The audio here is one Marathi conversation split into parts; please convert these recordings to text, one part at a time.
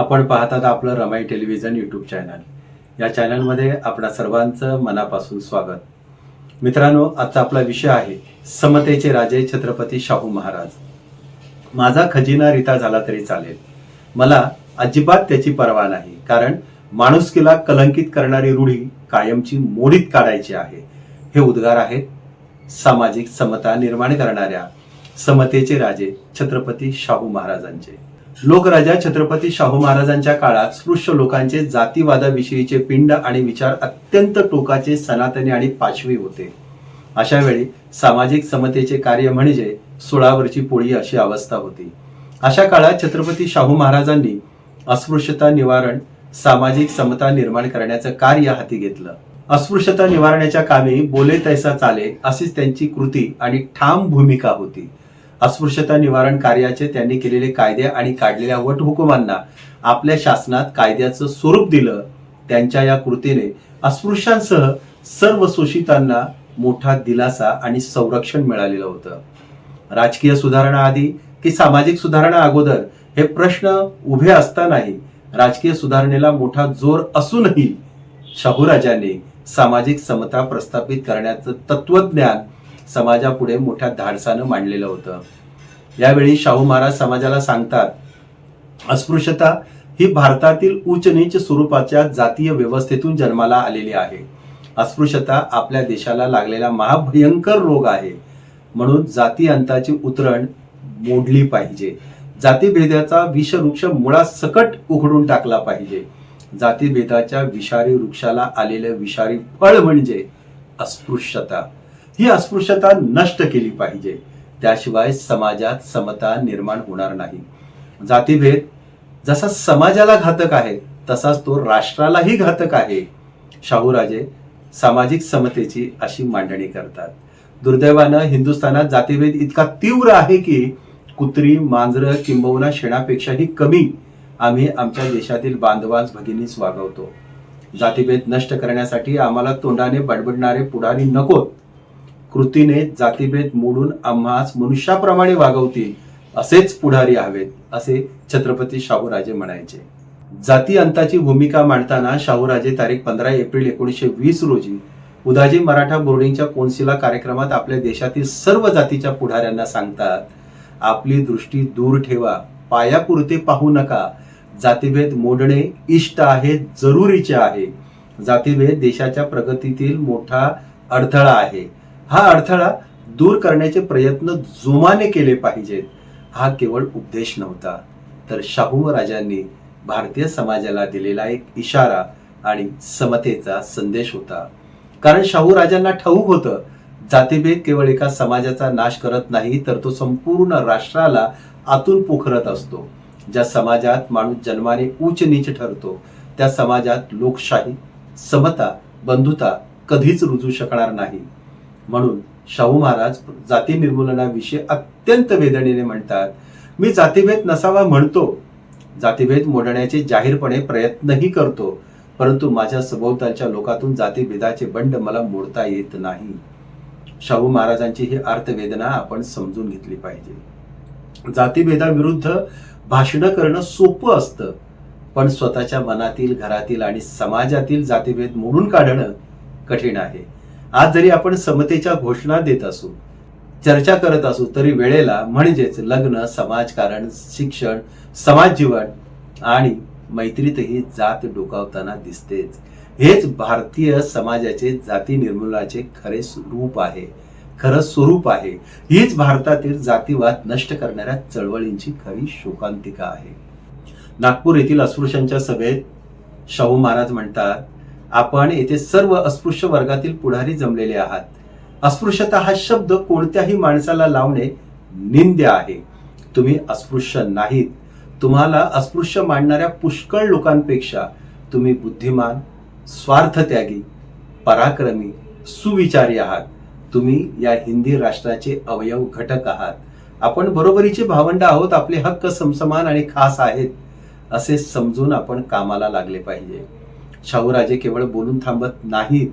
आपण पाहतात आपलं रमाई टेलिव्हिजन यूट्यूब चॅनल। या चॅनलमध्ये आपणा सर्वांचं मनापासून स्वागत। मित्रांनो, आजचा आपला विषय आहे समतेचे राजे छत्रपती शाहू महाराज। माझा खजिना रिता झाला तरी चालेल, मला अजिबात त्याची पर्वा नाही, कारण माणुसकीला कलंकित करणारी रूढी कायमची मोडीत काढायची आहे। हे उद्गार आहेत सामाजिक समता निर्माण करणाऱ्या समतेचे राजे छत्रपती शाहू महाराजांचे। लोकराजा छत्रपती शाहू महाराजांच्या काळात स्पृश्य लोकांचे जातीवादाविषयीचे पिंड आणि विचार अत्यंत टोकाचे, सनातनी आणि पाशवी होते। अशा वेळी सामाजिक समतेचे कार्य म्हणजे सुळावरची पोळी अशी अवस्था होती। अशा काळात छत्रपती शाहू महाराजांनी अस्पृश्यता निवारण, सामाजिक समता निर्माण करण्याचं कार्य हाती घेतलं। अस्पृश्यता निवारणाच्या कामी बोले तैसा चाले अशीच त्यांची कृती आणि ठाम भूमिका होती। अस्पृश्यता निवारण कार्याचे त्यांनी केलेले कायदे आणि काढलेल्या वटहुकुमांना आपल्या शासनात कायद्याचं स्वरूप दिलं। त्यांच्या या कृतीने अस्पृश्यांसह सर्व शोषितांना मोठा दिलासा आणि संरक्षण मिळालेलं होतं। राजकीय सुधारणा आधी की सामाजिक सुधारणा अगोदर हे प्रश्न उभे असतानाही, राजकीय सुधारणेला मोठा जोर असूनही शाहूराजांनी सामाजिक समता प्रस्थापित करण्याचं तत्वज्ञान समाजापुढे मोठ्या धाडसानं मांडलेलं होतं। यावेळी शाहू महाराज समाजाला सांगतात, अस्पृश्यता ही भारतातील उच्च नीच स्वरूपाच्या जातीय व्यवस्थेतून जन्माला आलेली आहे। अस्पृश्यता आपल्या देशाला लागलेला महाभयंकर रोग आहे, म्हणून जाती अंताची उतरण मोडली पाहिजे। जातीभेदाचा विषवृक्ष मुळासकट उखडून टाकला पाहिजे। जातीभेदाच्या विषारी वृक्षाला आलेलं विषारी फळ म्हणजे अस्पृश्यता। ही अस्पृश्यता नष्ट केली पाहिजे, त्याशिवाय समाजात समता निर्माण होणार नाही। जातीभेद जसा समाजाला घातक आहे, तसाच तो राष्ट्रालाही घातक आहे। शाहूराजे सामाजिक समतेची अशी मांडणी करतात। दुर्दैवानं हिंदुस्थानात जातीभेद इतका तीव्र आहे की कुत्री, मांजरं किंबहुना शेणापेक्षाही कमी आम्ही आमच्या देशातील बांधवांस भगिनीस वागवतो। जातीभेद नष्ट करण्यासाठी आम्हाला तोंडाने बडबडणारे पुढारी नकोत, कृतीने जातीभेद मोडून आम्हास मनुष्याप्रमाणे वागवतील असेच पुढारी हवेत, असे छत्रपती शाहूराजे म्हणायचे। जाती अंताची भूमिका मांडताना शाहूराजे तारीख 15 एप्रिल 1920 रोजी उदाजी मराठा बोर्डिंगच्या कोनशिला कार्यक्रमात आपल्या देशातील सर्व जातीच्या पुढाऱ्यांना सांगतात, आपली दृष्टी दूर ठेवा, पायापुरते पाहू नका। जातीभेद मोडणे इष्ट आहे, जरुरीचे आहे। जातीभेद देशाच्या प्रगतीतील मोठा अडथळा आहे। हा अडथळा दूर करण्याचे प्रयत्न जोमाने केले पाहिजेत। हा केवळ उपदेश नव्हता, तर शाहू राजांनी भारतीय समाजाला दिलेला एक इशारा आणि समतेचा संदेश होता। कारण शाहू राजांना ठाऊक होतं, जातीभेद केवळ एका समाजाचा नाश करत नाही, तर तो संपूर्ण राष्ट्राला आतून पोखरत असतो। ज्या समाजात माणूस जन्माने उच्च नीच ठरतो, त्या समाजात लोकशाही, समता, बंधुता कधीच रुजू शकणार नाही। म्हणून शाहू महाराज जाती निर्मूलनाविषयी अत्यंत वेदनेने म्हणतात, मी जातीभेद नसावा म्हणतो, जातीभेद मोडण्याचे जाहीरपणे प्रयत्नही करतो, परंतु माझ्या सभोवतालच्या लोकातून जातीभेदाचे बंड मला मोडता येत नाही। शाहू महाराजांची ही अर्थवेदना आपण समजून घेतली पाहिजे। जातीभेदाविरुद्ध भाषण करणं सोपं असतं, पण स्वतःच्या मनातील, घरातील आणि समाजातील जातीभेद मोडून काढणं कठीण आहे। आज जरी आपण समतेच्या घोषणा देत असू, चर्चा करत असू, तरी वेळेला म्हणजेच लग्न, समाजकारण, शिक्षण, समाज जीवन आणि मैत्रीतही जात डोकावताना दिसतेच। हेच भारतीय समाजाचे जाती निर्मूलनाचे खरे रूप आहे, खरं स्वरूप आहे। हीच भारतातील जातीवाद नष्ट करणाऱ्या चळवळींची खरी शोकांतिका आहे। नागपूर येथील अस्पृश्यांच्या सभेत शाहू महाराज म्हणतात, आपण येथे सर्व अस्पृश्य वर्गातील पुढारी जमलेले आहात। अस्पृश्यता हा शब्द कोणत्याही माणसाला लावणे निंद्य आहे। तुम्ही अस्पृश्य नाहीत। तुम्हाला अस्पृश्य मानणाऱ्या पुष्कळ लोकांपेक्षा तुम्ही बुद्धिमान, स्वार्थत्यागी, पराक्रमी, सुविचारी आहात। तुम्ही या हिंदी राष्ट्राचे अवयव घटक आहात। आपण बरोबरीचे भावंड आहोत, आपले हक्क समसमान आणि खास आहेत, असे समजून आपण कामाला लागले पाहिजे। शाहूराजे केवळ बोलून थांबत नाहीत,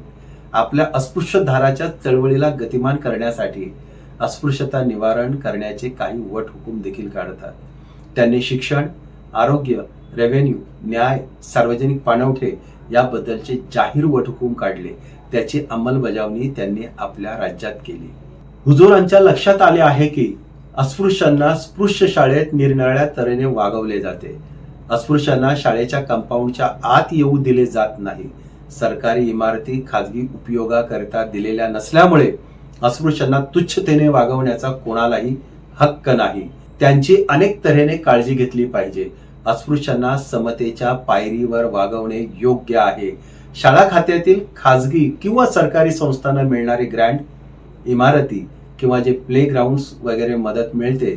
आपल्या अस्पृश्यधाराच्या चळवळीला गतिमान करण्यासाठी अस्पृश्यता निवारण करण्याचे काही वटहुकूम देखील काढतात। त्यांनी शिक्षण, आरोग्य रेव्हेन्यू, न्याय, सार्वजनिक पाणवठे याबद्दलचे जाहीर वटहुकूम काढले. त्याची अंमलबजावणी त्यांनी आपल्या राज्यात केली. हुजूरांच्या लक्षात आले आहे की अस्पृश्यांना स्पृश्य शाळेत निरनिराळ्या तऱ्हेने वागवले जाते. अस्पृश्यांना शाळेच्या कंपाऊंडच्या आत येऊ दिले जात नाही. सरकारी इमारती खाजगी उपयोगाकरिता दिलेल्या नसल्यामुळे अस्पृश्यांना तुच्छतेने वागवण्याचा कोणालाही हक्क नाही. त्यांची अनेक तऱ्हेने काळजी घेतली पाहिजे. अस्पृश्यांना समतेच्या पायरीवर वागवणे योग्य आहे. शाळा खात्यातील खाजगी किंवा सरकारी संस्थांना मिळणारी ग्रँट, इमारती किंवा जे प्ले ग्राउंड्स वगैरे मदत मिळते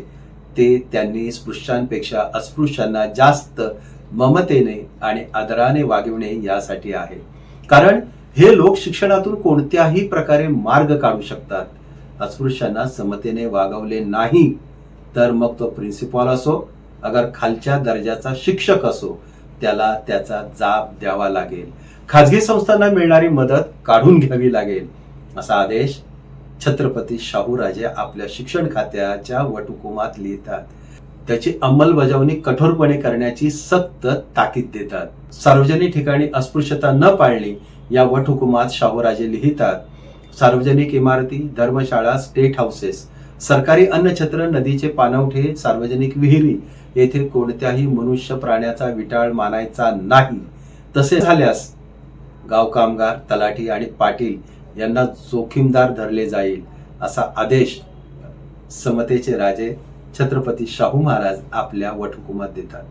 ते त्यांनी स्पृश्यांपेक्षा अस्पृश्यांना जास्त ममतेने आणि आदराने वागविणे यासाठी आहे. कारण हे लोक शिक्षणातून कोणत्याही प्रकारे मार्ग काढू शकतात. अस्पृश्यांना समतेने वागवले नाही तर मग तो प्रिन्सिपॉल असो, अगर खालच्या दर्जाचा शिक्षक असो, त्याला त्याचा जाब द्यावा लागेल. खाजगी संस्थांना मिळणारी मदत काढून घ्यावी लागेल, असा आदेश छत्रपती शाहूराजे आपल्या शिक्षण खात्याच्या वटहुकुमात लिहितात. त्याची अंमलबजावणी कठोरपणे करण्याची सक्त ताकीद देतात. सार्वजनिक ठिकाणी अस्पृश्यता न पाळणे या वटहुकुमात शाहूराजे लिहितात. सार्वजनिक इमारती, धर्मशाळा, स्टेट हाऊसेस, सरकारी अन्नछत्र, नदीचे पाणवठे, सार्वजनिक विहिरी येथे कोणत्याही मनुष्य प्राण्याचा विटाळ मानायचा नाही. तसे झाल्यास गाव कामगार, तलाठी आणि पाटील यांना जोखीमदार धरले जाईल, असा आदेश समतेचे राजे छत्रपती शाहू महाराज आपल्या वटहुकुमात देतात.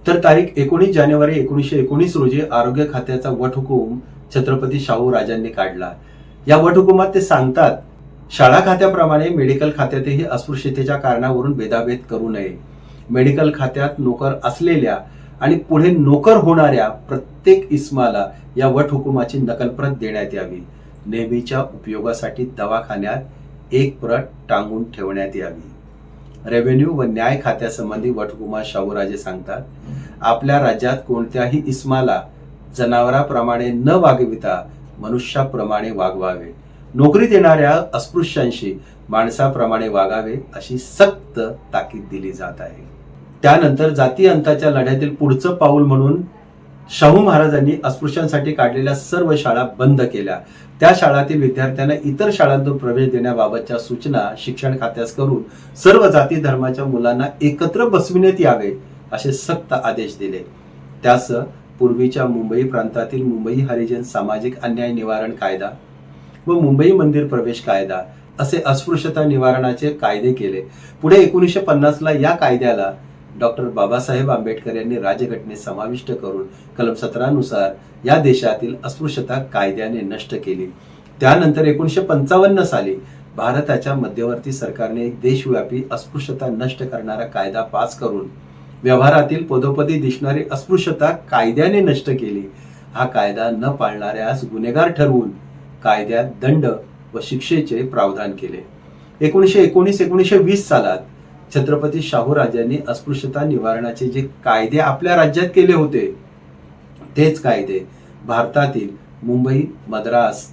तर तारीख 19 जानेवारी 1919 रोजी आरोग्य खात्याचा वटहुकूम छत्रपती शाहू राजांनी काढला. या वटहुकुमात ते सांगतात, शाळा खात्याप्रमाणे मेडिकल खात्यातही अस्पृश्यतेच्या कारणावरून भेदाभेद करू नये. मेडिकल खात्यात नोकर असलेल्या आणि पुढे नोकर होणाऱ्या प्रत्येक इस्माला या वटहुकुमाची नकलप्रत देण्यात यावी. नेहमीच्या उपयोगासाठी दवाखान्यात एक प्रत टांगून ठेवण्यात यावी. रेव्हेन्यू व न्याय खात्यासंबंधी वटहुकुमात शाहूराजे सांगतात, आपल्या राज्यात कोणत्याही इस्माला जनावराप्रमाणे न वागविता मनुष्याप्रमाणे वागवावे. नोकरीत येणाऱ्या अस्पृश्यांशी माणसाप्रमाणे वागावे, अशी सक्त ताकीद दिली जात आहे. त्यानंतर जाती अंताच्या लढ्यातील पुढचं पाऊल म्हणून शाहू महाराजांनी अस्पृश्यांसाठी काढलेल्या सर्व शाळा बंद केल्या. त्या शाळांतील विद्यार्थ्यांना इतर शाळांतून प्रवेश देण्याबाबतच्या सूचना शिक्षण खात्यास करून सर्व जाती धर्माच्या मुलांना एकत्र बसविण्यात यावे, असे सक्त आदेश दिले. त्यास पूर्वीच्या मुंबई प्रांतातील मुंबई हरिजन सामाजिक अन्याय निवारण कायदा व मुंबई मंदिर प्रवेश कायदा असे अस्पृश्यता निवारणाचे कायदे केले. पुढे 1950 ला या कायद्याला डॉक्टर बाबासाहेब आंबेडकर यांनी राज्यघटनेत समाविष्ट करून कलम 17 नुसार या देशातील अस्पृश्यता कायद्याने नष्ट केली. त्यानंतर 1955 साली भारताच्या मध्यवर्ती सरकारने एक देशव्यापी अस्पृश्यता नष्ट करणारा कायदा पास करून व्यवहारातील पदोपदी दिसणारी अस्पृश्यता कायद्याने नष्ट केली. हा कायदा न पाळणाऱ्यास गुन्हेगार ठरवून कायद्यात दंड व शिक्षेचे प्रावधान केले. 1919-1920 सालात छत्रपती शाहू राजांनी अस्पृश्यता निवारणाचे जे कायदे आपल्या राज्यात केले होते तेच कायदे भारतातील मुंबई, मद्रास,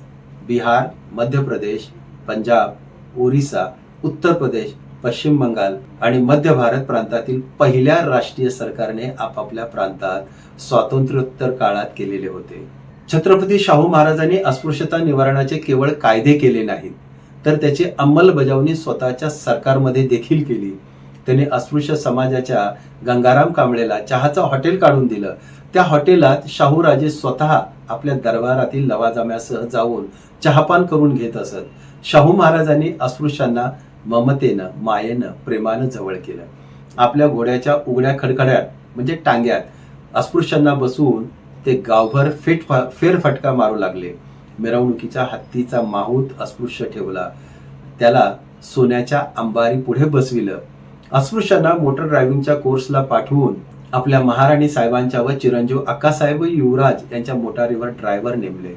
बिहार, मध्य प्रदेश, पंजाब, ओरिसा, उत्तर प्रदेश, पश्चिम बंगाल आणि मध्य भारत प्रांतातील पहिल्या राष्ट्रीय सरकारने आपापल्या प्रांतात स्वातंत्र्योत्तर काळात केलेले होते. छत्रपती शाहू महाराजांनी अस्पृश्यता निवारणाचे केवळ कायदे केले नाहीत, तर त्याची अंमलबजावणी स्वतःच्या सरकारमध्ये देखील केली. त्यांनी अस्पृश्य समाजाच्या गंगाराम कांबळेला चहाचं हॉटेल काढून दिलं. त्या हॉटेलात शाहूराजे स्वतः आपल्या दरबारातील लवाजम्यासह जाऊन चहापान करून घेत असत. शाहू महाराजांनी अस्पृश्यांना ममतेनं, मायेनं, प्रेमानं जवळ केलं. आपल्या घोड्याच्या उघड्या खडखड्यात म्हणजे टांग्यात अस्पृश्यांना बसवून ते गावभर फेरफटका मारू लागले. मिरवणुकीच्या हत्तीचा माहूत अस्पृश्य ठेवला, त्याला सोन्याच्या अंबारी पुढे बसविलं. अस्पृश्यांना मोटर ड्रायव्हिंगच्या कोर्सला पाठवून आपल्या महाराणी साहेबांच्या व चिरंजीव अक्कासाहेब युवराज यांच्या मोटारीवर ड्रायव्हर नेमले.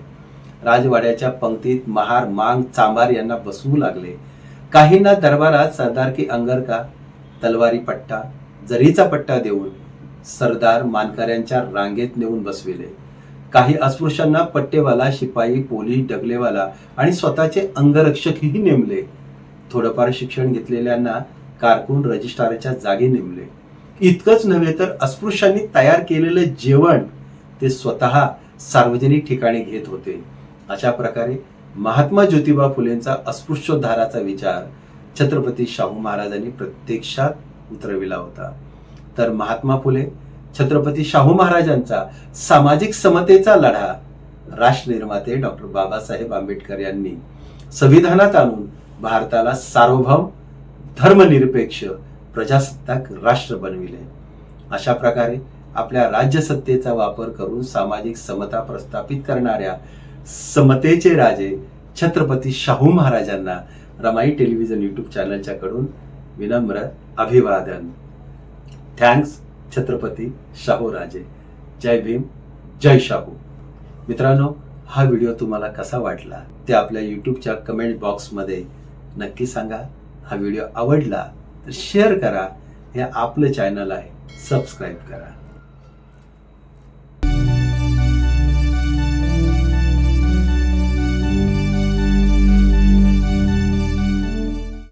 राजवाड्याच्या पंक्तीत महार, मांग, चांभार यांना बसवू लागले. काहींना दरबारात सरदारकी अंगरका, तलवारी पट्टा, जरीचा पट्टा देऊन सरदार मानकऱ्यांच्या रांगेत नेऊन बसविले. काही अस्पृश्यांना पट्टेवाला, शिपाई, पोलीस, डगलेवाला आणि स्वतःचे अंगरक्षकही नेमले. थोडंफार शिक्षण घेतलेल्यांना कारकून, रजिस्ट्रारच्या जागी नेमले. इतकंच नव्हे तर अस्पृश्यांनी तयार केलेलं जेवण ते स्वतः सार्वजनिक ठिकाणी घेत होते. अशा प्रकारे महात्मा ज्योतिबा फुलेंचा अस्पृश्योद्धाराचा विचार छत्रपती शाहू महाराजांनी प्रत्यक्षात उतरविला होता. तर महात्मा फुले, छत्रपती शाहू महाराजांचा सामाजिक समतेचा लढा राष्ट्रनिर्माते डॉक्टर बाबासाहेब आंबेडकर यांनी संविधानात आणून भारताला सार्वभौम, धर्मनिरपेक्ष, प्रजासत्ताक राष्ट्र बनविले. अशा प्रकारे आपल्या राज्यसत्तेचा वापर करून सामाजिक समता प्रस्थापित करणाऱ्या समतेचे राजे छत्रपती शाहू महाराजांना रमाई टेलिव्हिजन यूट्यूब चॅनलच्या कडून विनम्र अभिवादन. थँक्स छत्रपती शाहू राजे. जय भीम, जय शाहू. मित्रांनो, हा व्हिडिओ तुम्हाला कसा वाटला ते आपल्या यूट्यूबच्या कमेंट बॉक्समध्ये नक्की सांगा. हा व्हिडिओ आवडला तर शेअर करा. हे आपलं चॅनल आहे, सबस्क्राईब करा.